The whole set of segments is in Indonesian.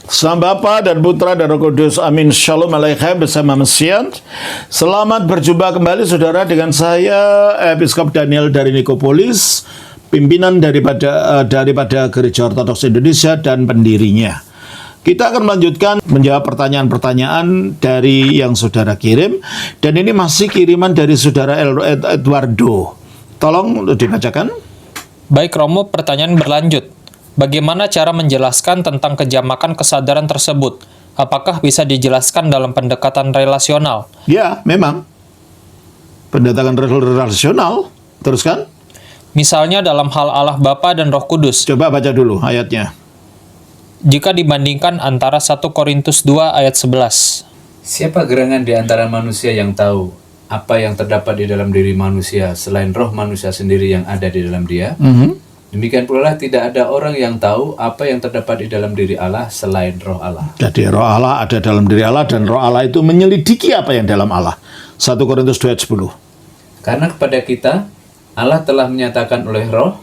Sama Bapa dan Putra dan Roh Kudus. Amin. Shalom Aleichem bersama Mesian. Selamat berjumpa kembali saudara dengan saya Episkop Daniel dari Nikopolis, pimpinan daripada Gereja Ortodoks Indonesia dan pendirinya. Kita akan melanjutkan menjawab pertanyaan-pertanyaan dari yang saudara kirim, dan ini masih kiriman dari saudara Eduardo. Tolong dibacakan. Baik Romo, pertanyaan berlanjut. Bagaimana cara menjelaskan tentang kejamakan kesadaran tersebut? Apakah bisa dijelaskan dalam pendekatan relasional? Ya, memang. Pendekatan relasional. Teruskan. Misalnya dalam hal Allah Bapa dan Roh Kudus. Coba baca dulu ayatnya. Jika dibandingkan antara 1 Korintus 2 ayat 11. Siapa gerangan di antara manusia yang tahu apa yang terdapat di dalam diri manusia selain roh manusia sendiri yang ada di dalam dia? Demikian pula tidak ada orang yang tahu apa yang terdapat di dalam diri Allah selain roh Allah. Jadi roh Allah ada dalam diri Allah, dan roh Allah itu menyelidiki apa yang dalam Allah. 1 Korintus 2 ayat 10. Karena kepada kita Allah telah menyatakan oleh roh,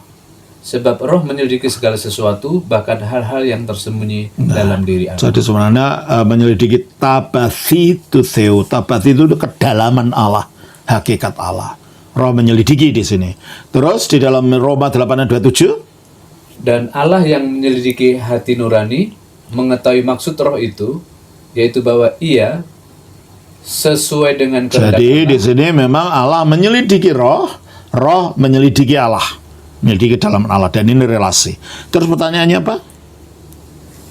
sebab roh menyelidiki segala sesuatu, bahkan hal-hal yang tersembunyi dalam diri Allah. Jadi sebenarnya menyelidiki tabathi tu theo. Tabathi itu kedalaman Allah, hakikat Allah. Roh menyelidiki di sini. Terus di dalam Roma 8 ayat 27. Dan Allah yang menyelidiki hati nurani mengetahui maksud roh itu, yaitu bahwa ia sesuai dengan kehendak Jadi Allah. di sini memang Allah menyelidiki roh, roh menyelidiki Allah, menyelidiki dalam Allah, dan ini relasi. Terus pertanyaannya apa?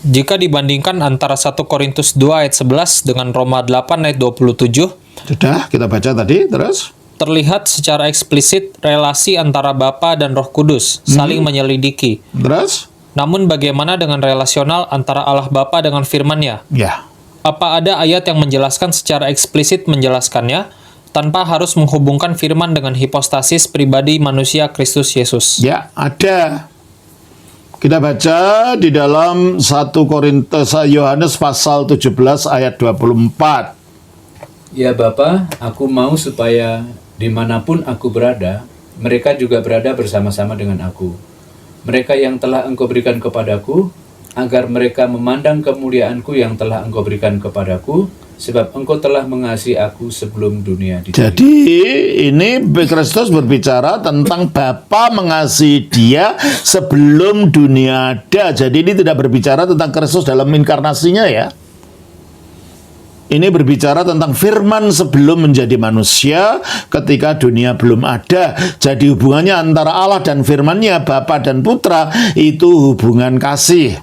Jika dibandingkan antara 1 Korintus 2 ayat 11 dengan Roma 8 ayat 27, Sudah kita baca tadi. Terus terlihat secara eksplisit relasi antara Bapa dan Roh Kudus saling menyelidiki. terus Namun bagaimana dengan relasional antara Allah Bapa dengan firman-Nya? ya. Apa ada ayat yang menjelaskan secara eksplisit menjelaskannya tanpa harus menghubungkan firman dengan hipostasis pribadi manusia Kristus Yesus? Ya, ada. Kita baca di dalam 1 Korintus Yohanes pasal 17 ayat 24. Ya Bapa, aku mau supaya dimanapun aku berada, mereka juga berada bersama-sama dengan aku. Mereka yang telah Engkau berikan kepadaku, agar mereka memandang kemuliaanku yang telah Engkau berikan kepadaku, sebab Engkau telah mengasihi aku sebelum dunia diciptakan. Jadi ini Kristus berbicara tentang Bapa mengasihi dia sebelum dunia ada. Jadi ini tidak berbicara tentang Kristus dalam inkarnasinya ya. Ini berbicara tentang firman sebelum menjadi manusia ketika dunia belum ada. Jadi hubungannya antara Allah dan firman-Nya, Bapa dan Putra, itu hubungan kasih.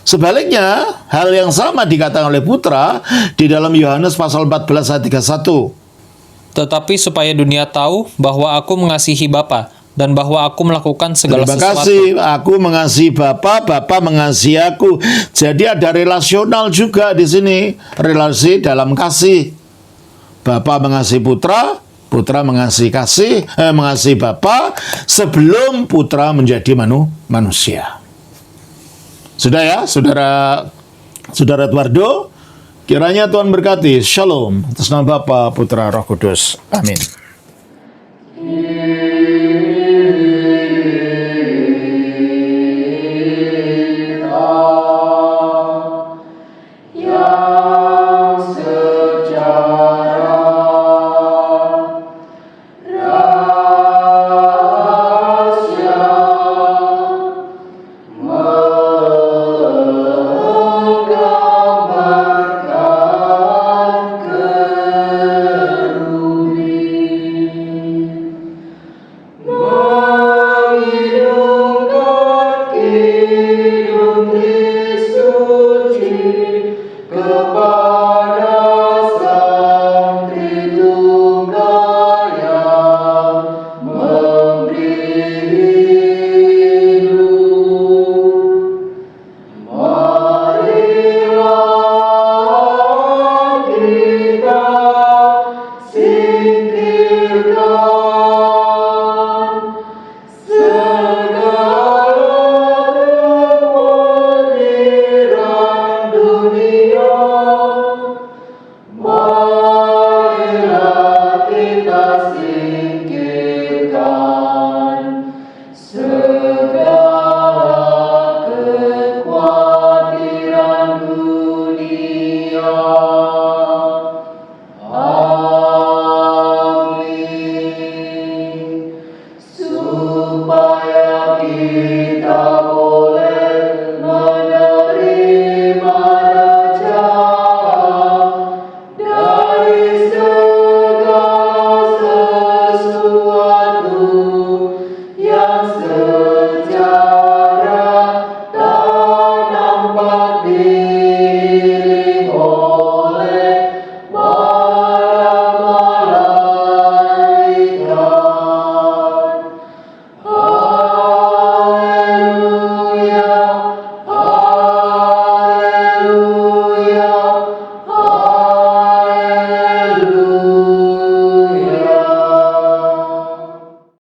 Sebaliknya, hal yang sama dikatakan oleh Putra di dalam Yohanes pasal 14 ayat 31. Tetapi supaya dunia tahu bahwa aku mengasihi Bapa dan bahwa aku melakukan segala Terima sesuatu. kasih, aku mengasihi Bapa, Bapa mengasihi aku. Jadi ada relasional juga di sini, relasi dalam kasih. Bapa mengasihi Putra, Putra mengasihi Bapa sebelum Putra menjadi manusia. Sudah ya, saudara Eduardo, kiranya Tuhan berkati. Shalom atas nama Bapa, Putra, Roh Kudus. Amin.